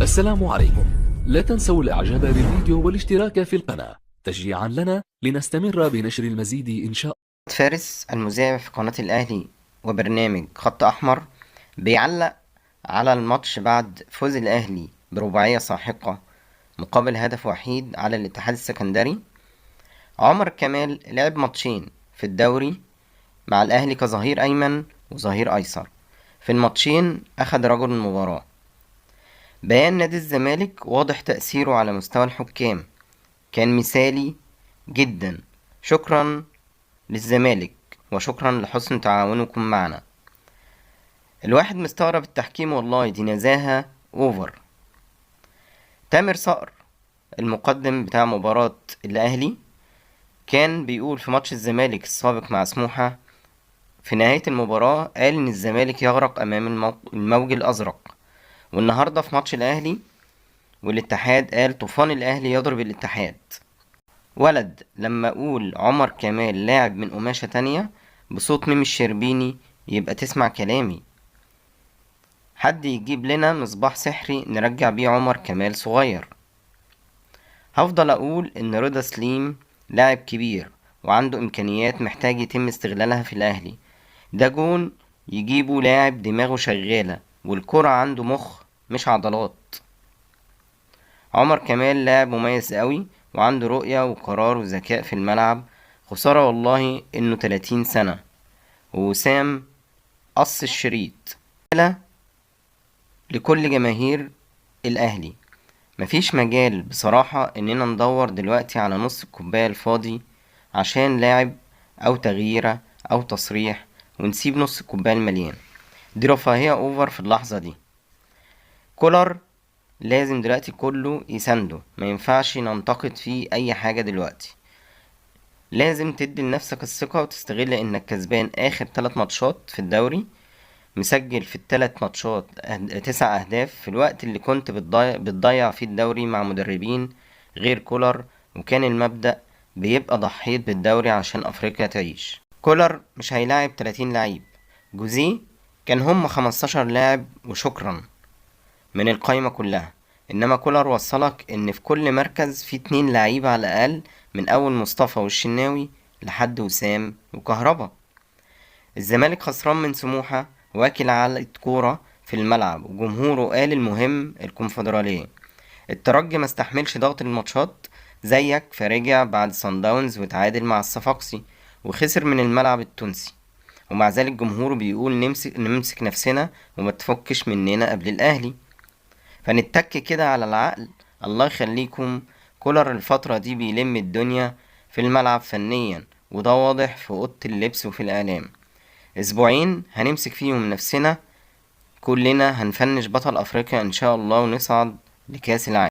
السلام عليكم. لا تنسوا الاعجاب بالفيديو والاشتراك في القناة تشجيعا لنا لنستمر بنشر المزيد إن شاء الله. فارس المذيع في قناة الأهلي وبرنامج خط أحمر بيعلق على الماتش بعد فوز الأهلي برباعية ساحقة مقابل هدف وحيد على الاتحاد السكندري. عمر كمال لعب ماتشين في الدوري مع الأهلي كظهير أيمن وظهير أيسر. في الماتشين أخد رجل المباراة. بيان نادي الزمالك واضح تأثيره على مستوى الحكام، كان مثالي جدا. شكرا للزمالك وشكرا لحسن تعاونكم معنا. الواحد مستغرب التحكيم والله، دي نزاهة اوفر. تامر صقر المقدم بتاع مباراة الأهلي كان بيقول في ماتش الزمالك السابق مع سموحة في نهاية المباراة، قال إن الزمالك يغرق أمام الموج الأزرق. والنهاردة في ماتش الأهلي والاتحاد قال طوفان الأهلي يضرب الاتحاد. ولد لما أقول عمر كمال لاعب من قماشة تانية بصوت ميمي الشربيني يبقى تسمع كلامي. حد يجيب لنا مصباح سحري نرجع بيه عمر كمال صغير. هفضل اقول ان رضا سليم لاعب كبير وعنده امكانيات محتاج يتم استغلالها في الاهلي. ده جون يجيبه لاعب دماغه شغالة والكرة عنده مخ مش عضلات. عمر كمال لاعب مميز قوي وعنده رؤية وقرار وذكاء في الملعب. خسارة والله انه 30 سنة. ووسام قص الشريط لكل جماهير الأهلي. مفيش مجال بصراحة إننا ندور دلوقتي على نص الكوباية الفاضي عشان لاعب أو تغييرة أو تصريح ونسيب نص الكوباية المليان. دي رفاهية أوفر في اللحظة دي. كولر لازم دلوقتي كله يسنده، ما ينفعش ننتقد فيه أي حاجة دلوقتي. لازم تدي لنفسك الثقة وتستغل إنك كسبان آخر 3 ماتشات في الدوري، مسجل في ال3 ماتشات 9 أهداف في الوقت اللي كنت بتضيع فيه الدوري مع مدربين غير كولر، وكان المبدأ بيبقى ضحيت بالدوري عشان أفريقيا تعيش. كولر مش هيلاعب 30 لعيب. جوزيه كان هم 15 لاعب وشكرا من القايمة كلها، إنما كولر وصلك إن في كل مركز في 2 لعيبة على الأقل، من أول مصطفى والشناوي لحد وسام وكهربا. الزمالك خسران من سموحة واكل على كورة في الملعب وجمهوره قال المهم الكونفدرالية. الترجي ما استحملش ضغط الماتشات زيك فرجع بعد صن داونز وتعادل مع الصفاقسي وخسر من الملعب التونسي، ومع ذلك جمهوره بيقول نمسك نفسنا وما تفكش مننا قبل الأهلي. فنتك كده على العقل. الله يخليكم. كولر الفترة دي بيلم الدنيا في الملعب فنيا، وده واضح في أوضة اللبس وفي الإعلام. اسبوعين هنمسك فيهم نفسنا كلنا، هنفنش بطل افريقيا ان شاء الله ونصعد لكاس العالم.